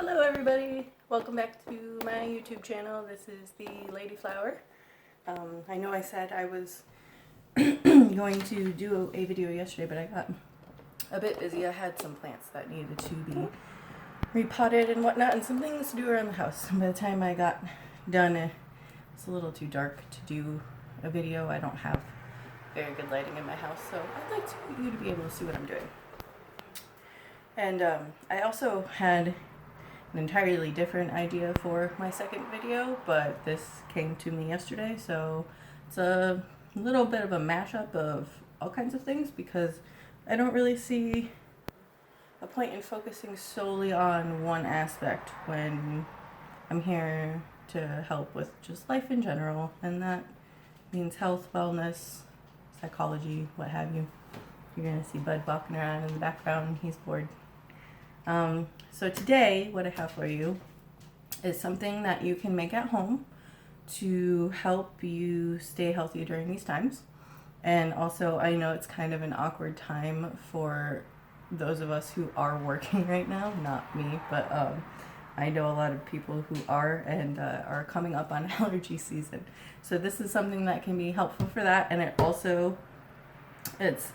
Hello everybody, welcome back to my YouTube channel. This is the Lady Flower. I know I said I was going to do a video yesterday, but I got a bit busy. I had some plants that needed to be repotted and whatnot, and some things to do around the house. By the time I got done, it's a little too dark to do a video. I don't have very good lighting in my house, so I'd like you to be able to see what I'm doing. And I also had an entirely different idea for my second video, but this came to me yesterday, so it's a little bit of a mashup of all kinds of things because I don't really see a point in focusing solely on one aspect when I'm here to help with just life in general, and that means health, wellness, psychology, what have you. You're gonna see Bud walking around in the background. He's bored. So today, what I have for you is something that you can make at home to help you stay healthy during these times. And also, I know it's kind of an awkward time for those of us who are working right now, not me, but I know a lot of people who are and are coming up on allergy season. So this is something that can be helpful for that, and it's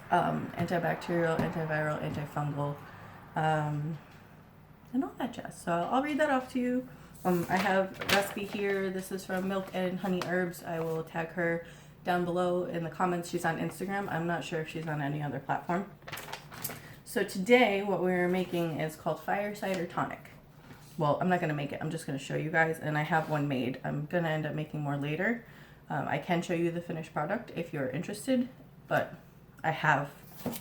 antibacterial, antiviral, antifungal, and all that jazz. So I'll read that off to you. I have a recipe here. This is from Milk and Honey Herbs. I will tag her down below in the comments. She's on Instagram. I'm not sure if she's on any other platform. So today what we're making is called Cider Tonic. Well, I'm not going to make it. I'm just going to show you guys, and I have one made. I'm going to end up making more later. I can show you the finished product if you're interested, but I have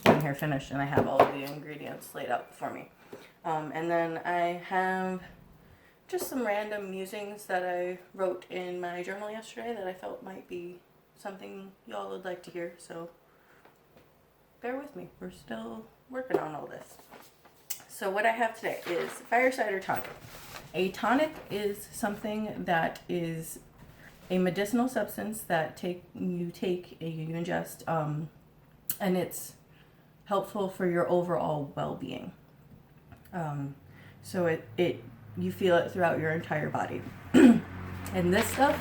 one here finished, and I have all of the ingredients laid out for me. And then I have just some random musings that I wrote in my journal yesterday that I felt might be something y'all would like to hear, so bear with me. We're still working on all this. So what I have today is Cider Tonic. A tonic is something that is a medicinal substance that you ingest, and it's helpful for your overall well-being. So you feel it throughout your entire body. And this stuff,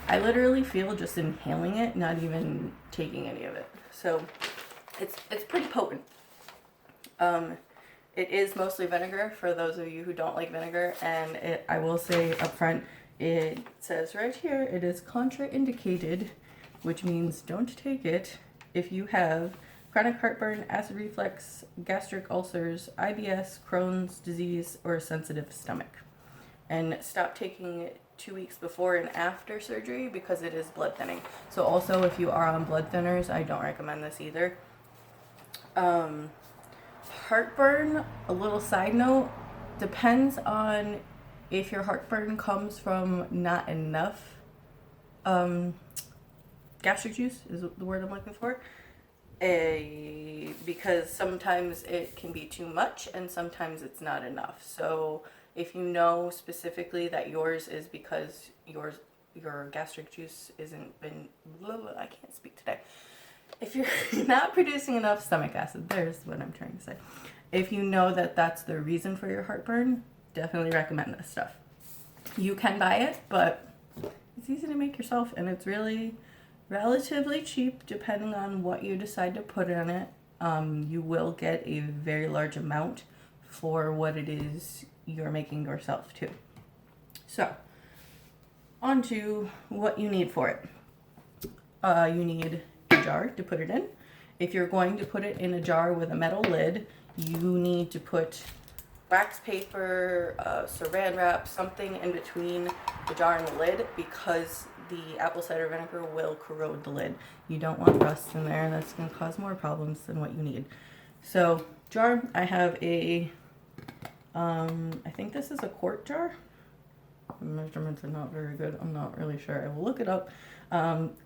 I literally feel just inhaling it, not even taking any of it. So it's pretty potent. It is mostly vinegar for those of you who don't like vinegar, and I will say up front, it says right here, it is contraindicated, which means don't take it if you have chronic heartburn, acid reflux, gastric ulcers, IBS, Crohn's disease, or a sensitive stomach. And stop taking it 2 weeks before and after surgery because it is blood thinning. So also, if you are on blood thinners, I don't recommend this either. Heartburn, a little side note, depends on if your heartburn comes from not enough gastric juice is the word I'm looking for. Because sometimes it can be too much and sometimes it's not enough. So if you know specifically that yours is because your gastric juice I can't speak today. If you're not producing enough stomach acid, there's what I'm trying to say. If you know that that's the reason for your heartburn, definitely recommend this stuff. You can buy it, but it's easy to make yourself, and it's really relatively cheap depending on what you decide to put in it. You will get a very large amount for what it is you're making yourself too. So, on to what you need for it. You need a jar to put it in. If you're going to put it in a jar with a metal lid, you need to put wax paper, saran wrap, something in between the jar and the lid, because the apple cider vinegar will corrode the lid. You don't want rust in there. That's going to cause more problems than what you need. So, jar, I have a, I think this is a quart jar. The measurements are not very good. I'm not really sure. I will look it up.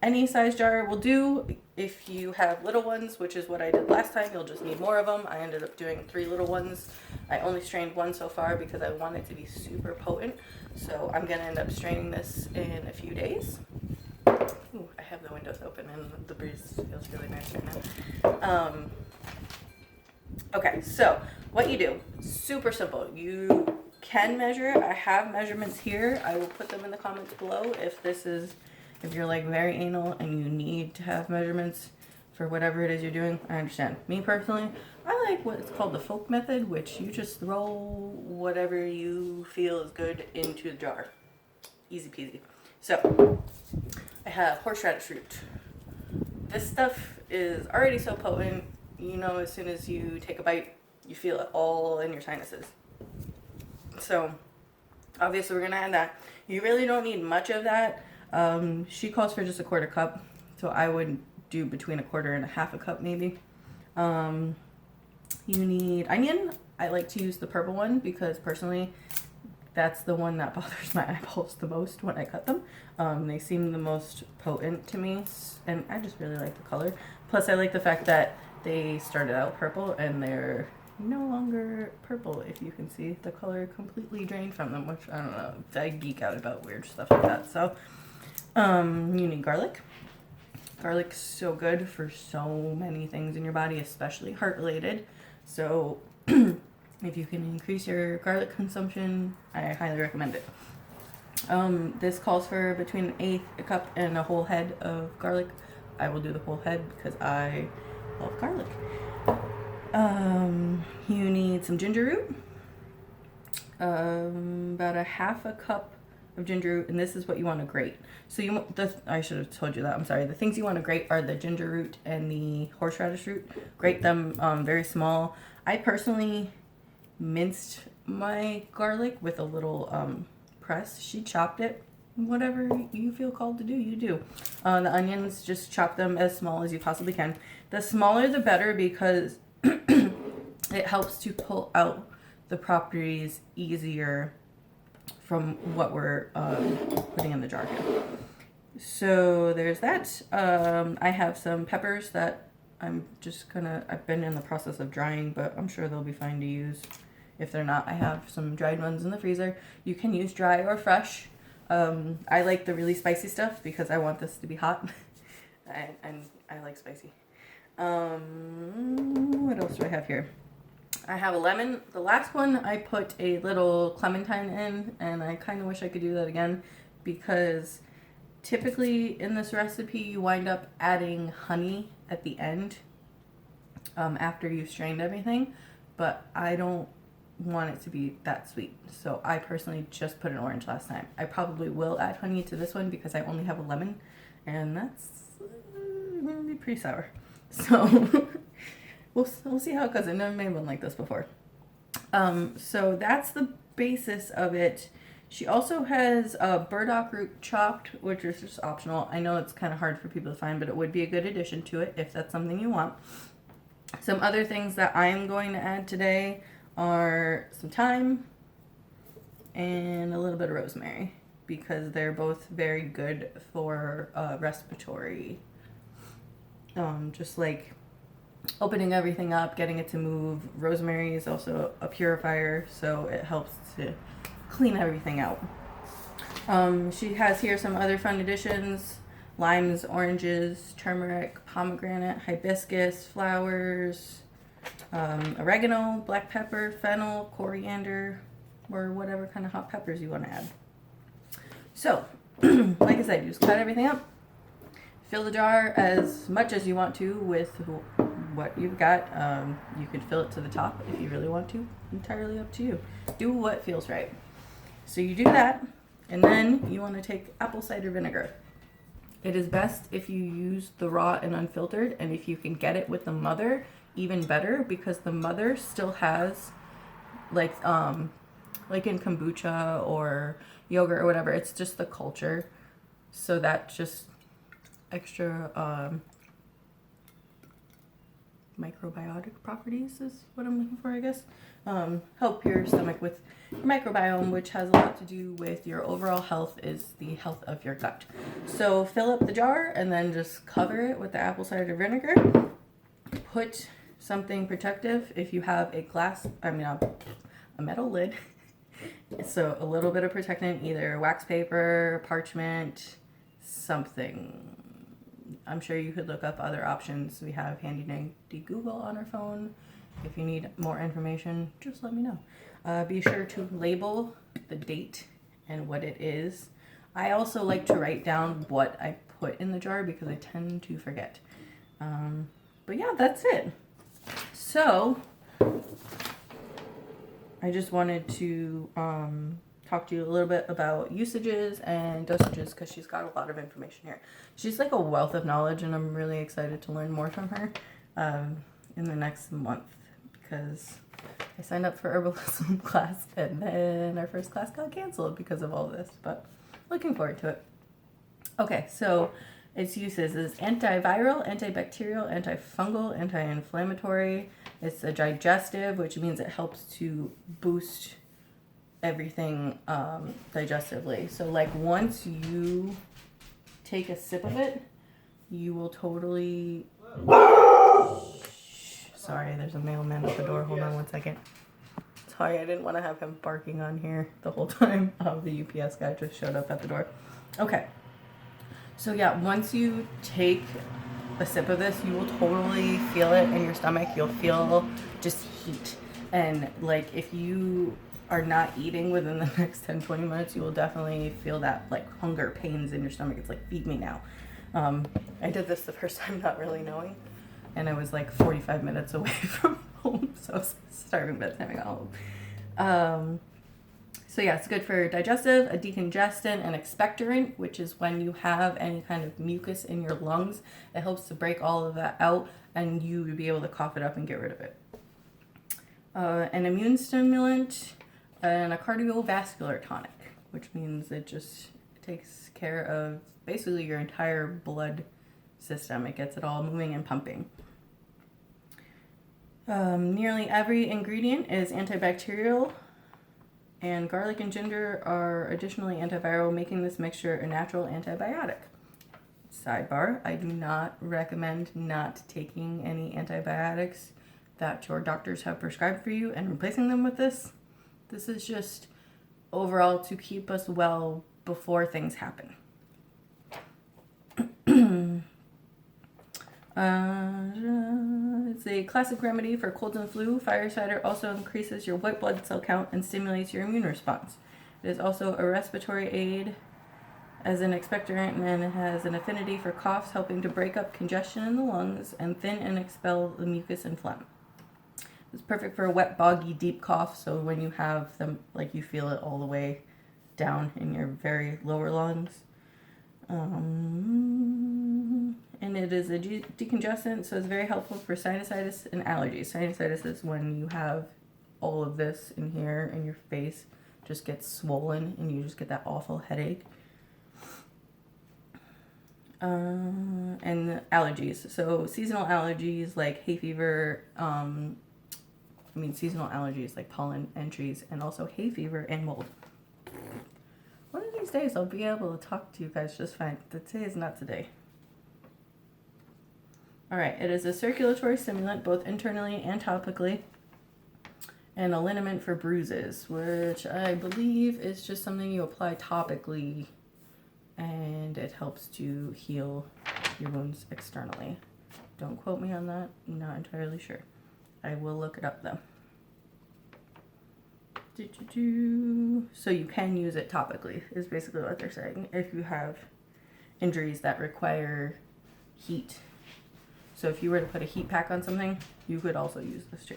Any size jar will do. If you have little ones, which is what I did last time, you'll just need more of them. I ended up doing 3 little ones. I only strained 1 so far because I want it to be super potent. So I'm going to end up straining this in a few days. Ooh, I have the windows open and the breeze feels really nice right now. Okay, so what you do, super simple. You can measure, I have measurements here. I will put them in the comments below if you're like very anal and you need to have measurements for whatever it is you're doing. I understand. Me personally, I like what's called the folk method, which you just throw whatever you feel is good into the jar. Easy peasy. So I have horseradish root. This stuff is already so potent, you know, as soon as you take a bite, you feel it all in your sinuses. So obviously we're gonna add that. You really don't need much of that. She calls for just a 1/4 cup, so I would do between 1/4 and 1/2 cup maybe. You need onion. I like to use the purple one because personally that's the one that bothers my eyeballs the most when I cut them. They seem the most potent to me, and I just really like the color. Plus I like the fact that they started out purple and they're no longer purple. If you can see, the color completely drained from them, which I don't know, I geek out about weird stuff like that. So you need garlic. Garlic's so good for so many things in your body, especially heart related. So if you can increase your garlic consumption, I highly recommend it. This calls for between 1/8 cup and a whole head of garlic. I will do the whole head because I love garlic. You need some ginger root. About 1/2 cup of ginger root, and this is what you want to grate. So I should have told you that. I'm sorry. The things you want to grate are the ginger root and the horseradish root. Grate them very small. I personally minced my garlic with a little press. She chopped it. Whatever you feel called to do, you do. The onions, just chop them as small as you possibly can. The smaller the better because it helps to pull out the properties easier from what we're putting in the jar here. So there's that. I have some peppers that I've been in the process of drying, but I'm sure they'll be fine to use. If they're not, I have some dried ones in the freezer. You can use dry or fresh. I like the really spicy stuff because I want this to be hot. and I like spicy. What else do I have here? I have a lemon. The last one I put a little clementine in, and I kind of wish I could do that again because typically in this recipe you wind up adding honey at the end after you've strained everything, but I don't want it to be that sweet. So I personally just put an orange last time. I probably will add honey to this one because I only have a lemon, and that's going to be pretty sour. So we'll see how it goes. I've never made one like this before. So that's the basis of it. She also has burdock root chopped, which is just optional. I know it's kind of hard for people to find, but it would be a good addition to it if that's something you want. Some other things that I'm going to add today are some thyme and a little bit of rosemary because they're both very good for respiratory, just like opening everything up, getting it to move. Rosemary is also a purifier, so it helps to clean everything out. She has here some other fun additions: limes, oranges, turmeric, pomegranate, hibiscus, flowers, oregano, black pepper, fennel, coriander, or whatever kind of hot peppers you want to add. So, like I said, you just cut everything up. Fill the jar as much as you want to with what you've got. You could fill it to the top if you really want to. Entirely up to you. Do what feels right. So you do that, and then you want to take apple cider vinegar. It is best if you use the raw and unfiltered, and if you can get it with the mother, even better, because the mother still has like in kombucha or yogurt or whatever, it's just the culture, so that just extra microbiotic properties is what I'm looking for, I guess. Help your stomach with your microbiome, which has a lot to do with your overall health, is the health of your gut. So fill up the jar and then just cover it with the apple cider vinegar. Put something protective if you have a metal lid. So a little bit of protectant, either wax paper, parchment, something. I'm sure you could look up other options. We have handy dandy Google on our phone. If you need more information, just let me know. Be sure to label the date and what it is. I also like to write down what I put in the jar because I tend to forget. But yeah, that's it. So I just wanted to talk to you a little bit about usages and dosages because she's got a lot of information here. She's like a wealth of knowledge, and I'm really excited to learn more from her in the next month because I signed up for herbalism class and then our first class got canceled because of all this, but looking forward to it. Okay, so its uses is antiviral, antibacterial, antifungal, anti-inflammatory. It's a digestive, which means it helps to boost everything digestively. So like once you take a sip of it, you will totally... Sorry, there's a mailman at the door. Hold on one second. Sorry, I didn't want to have him barking on here the whole time. The UPS guy just showed up at the door. Okay. So yeah, once you take a sip of this, you will totally feel it in your stomach. You'll feel just heat. And like if you are not eating within the next 10-20 minutes, you will definitely feel that like hunger pains in your stomach. It's like, feed me now. I did this the first time not really knowing, and I was like 45 minutes away from home, so I was starving by the time I got home. So yeah, it's good for digestive, a decongestant, and expectorant, which is when you have any kind of mucus in your lungs. It helps to break all of that out and you to be able to cough it up and get rid of it. An immune stimulant and a cardiovascular tonic, which means it just takes care of basically your entire blood system. It gets it all moving and pumping. Nearly every ingredient is antibacterial, and garlic and ginger are additionally antiviral, making this mixture a natural antibiotic. Sidebar, I do not recommend not taking any antibiotics that your doctors have prescribed for you and replacing them with this. This is just overall to keep us well before things happen. It's a classic remedy for colds and flu. Fire cider also increases your white blood cell count and stimulates your immune response. It is also a respiratory aid as an expectorant, and it has an affinity for coughs, helping to break up congestion in the lungs and thin and expel the mucus and phlegm. It's perfect for a wet, boggy, deep cough, so when you have them, like you feel it all the way down in your very lower lungs. And it is a decongestant, so it's very helpful for sinusitis and allergies. Sinusitis is when you have all of this in here and your face just gets swollen and you just get that awful headache. And allergies. So seasonal allergies like hay fever, seasonal allergies like pollen entries, and also hay fever and mold. One of these days I'll be able to talk to you guys just fine. Today is not today. Alright, it is a circulatory stimulant both internally and topically, and a liniment for bruises, which I believe is just something you apply topically, and it helps to heal your wounds externally. Don't quote me on that, I'm not entirely sure. I will look it up though. So you can use it topically, is basically what they're saying, if you have injuries that require heat. So if you were to put a heat pack on something, you could also use this too.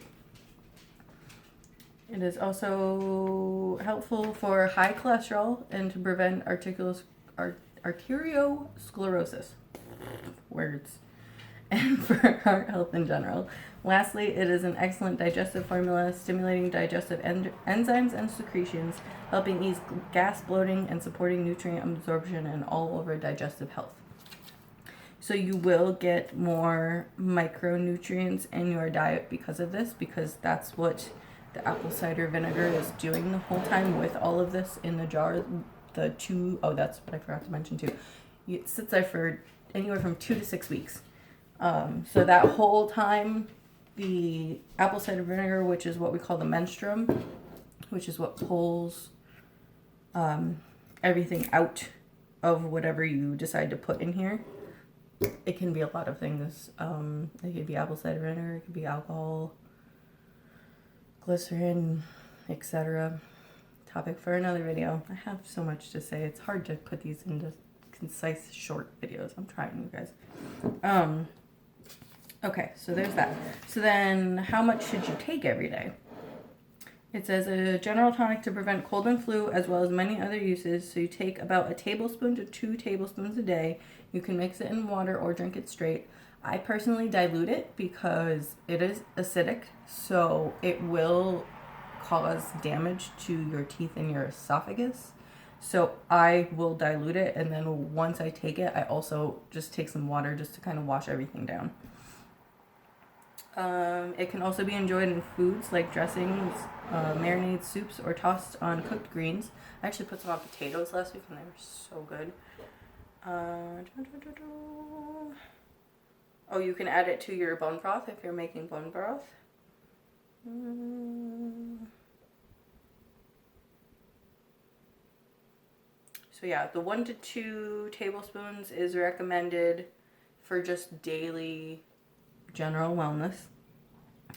It is also helpful for high cholesterol and to prevent arteriosclerosis. Words. And for heart health in general. Lastly, it is an excellent digestive formula, stimulating digestive enzymes and secretions, helping ease gas, bloating, and supporting nutrient absorption and all over digestive health. So you will get more micronutrients in your diet because of this, because that's what the apple cider vinegar is doing the whole time with all of this in the jar. That's what I forgot to mention too. It sits there for anywhere from 2 to 6 weeks. So that whole time, the apple cider vinegar, which is what we call the menstruum, which is what pulls everything out of whatever you decide to put in here. It can be a lot of things. It could be apple cider vinegar, it could be alcohol, glycerin, etc. Topic for another video. I have so much to say. It's hard to put these into concise, short videos. I'm trying, you guys. Okay, so there's that. So then, how much should you take every day? It says a general tonic to prevent cold and flu, as well as many other uses. So you take about a tablespoon to 2 tablespoons a day. You can mix it in water or drink it straight. I personally dilute it because it is acidic, so it will cause damage to your teeth and your esophagus. So I will dilute it, and then once I take it, I also just take some water just to kind of wash everything down. It can also be enjoyed in foods like dressings, marinades, soups, or tossed on cooked greens. I actually put some on potatoes last week and they were so good. Oh, you can add it to your bone broth if you're making bone broth. So yeah, the 1 to 2 tablespoons is recommended for just daily general wellness.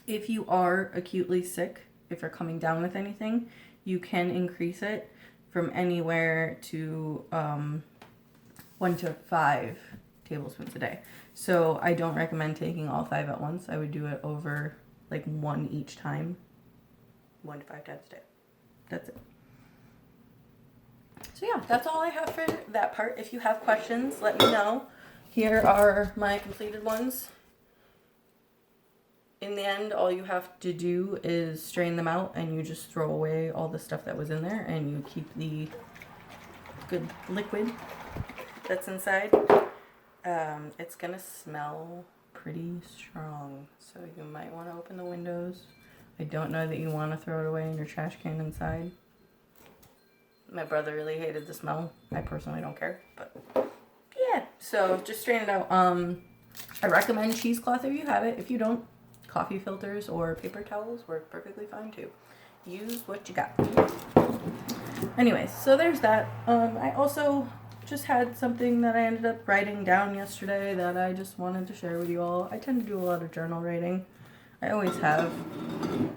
If you are acutely sick, if you're coming down with anything, you can increase it from anywhere to 1 to 5 tablespoons a day. So I don't recommend taking all 5 at once. I would do it over like 1 each time, 1 to 5 times a day. That's it. So yeah, that's all I have for that part. If you have questions, let me know. Here are my completed ones. In the end, all you have to do is strain them out, and you just throw away all the stuff that was in there, and you keep the good liquid that's inside. It's gonna smell pretty strong, so you might want to open the windows. I don't know that you want to throw it away in your trash can inside. My brother really hated the smell. I personally don't care, but yeah. So just strain it out. I recommend cheesecloth if you have it. If you don't, coffee filters or paper towels work perfectly fine too. Use what you got. Anyways, so there's that. I also just had something that I ended up writing down yesterday that I just wanted to share with you all. I tend to do a lot of journal writing. I always have.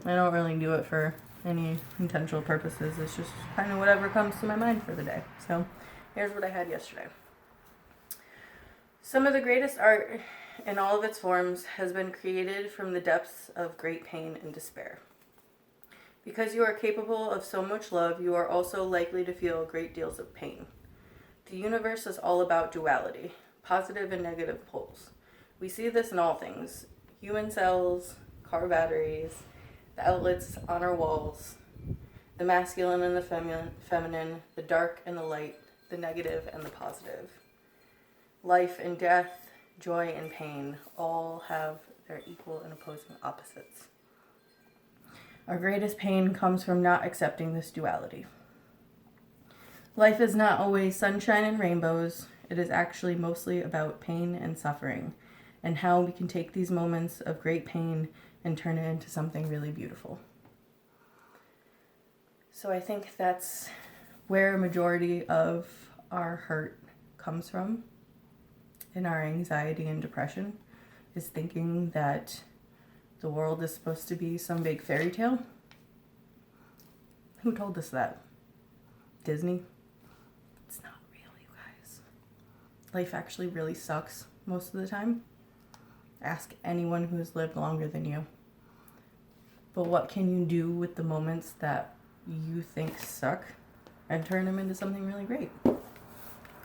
I don't really do it for any intentional purposes. It's just kind of whatever comes to my mind for the day. So here's what I had yesterday. Some of the greatest art in all of its forms has been created from the depths of great pain and despair. Because you are capable of so much love, you are also likely to feel great deals of pain. The universe is all about duality, positive and negative poles. We see this in all things: human cells, car batteries, the outlets on our walls, the masculine and the feminine, the dark and the light, the negative and the positive. Life and death, joy and pain, all have their equal and opposing opposites. Our greatest pain comes from not accepting this duality. Life is not always sunshine and rainbows. It is actually mostly about pain and suffering, and how we can take these moments of great pain and turn it into something really beautiful. So I think that's where a majority of our hurt comes from, in our anxiety and depression, is thinking that the world is supposed to be some big fairy tale. Who told us that? Disney? It's not real, you guys. Life actually really sucks most of the time. Ask anyone who's lived longer than you. But what can you do with the moments that you think suck and turn them into something really great?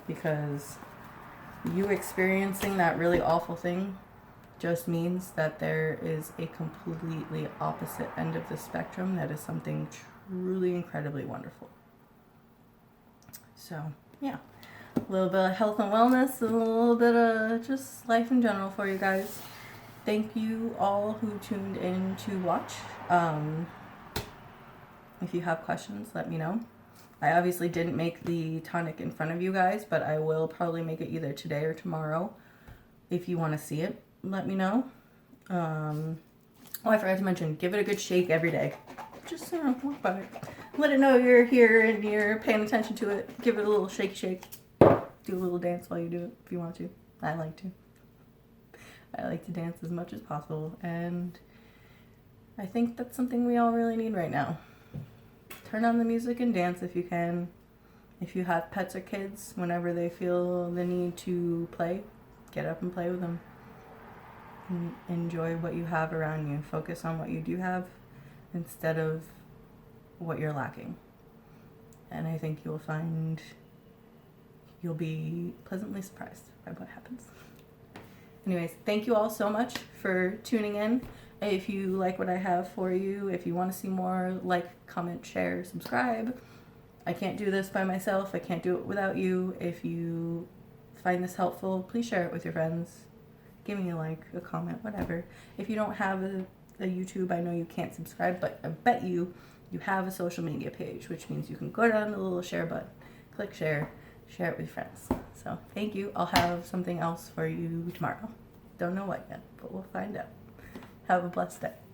Because you experiencing that really awful thing just means that there is a completely opposite end of the spectrum that is something truly incredibly wonderful. So, yeah. A little bit of health and wellness, a little bit of just life in general for you guys. Thank you all who tuned in to watch. If you have questions, let me know. I obviously didn't make the tonic in front of you guys, but I will probably make it either today or tomorrow. If you want to see it, let me know. Oh, I forgot to mention, give it a good shake every day. Just walk by it. Let it know you're here and you're paying attention to it. Give it a little shake. Do a little dance while you do it if you want to. I like to. I like to dance as much as possible, and I think that's something we all really need right now. turn on the music and dance if you can. If you have pets or kids, whenever they feel the need to play, get up and play with them. And enjoy what you have around you. Focus on what you do have instead of what you're lacking. And I think you'll find you'll be pleasantly surprised by what happens. Anyways, thank you all so much for tuning in. If you like what I have for you, if you want to see more, like, comment, share, subscribe. I can't do this by myself. I can't do it without you. If you find this helpful, please share it with your friends. Give me a like, a comment, whatever. If you don't have a YouTube, I know you can't subscribe, but I bet you have a social media page, which means you can go down to the little share button, click share it with friends. So thank you. I'll have something else for you tomorrow. Don't know what yet, but we'll find out. Have a blessed day.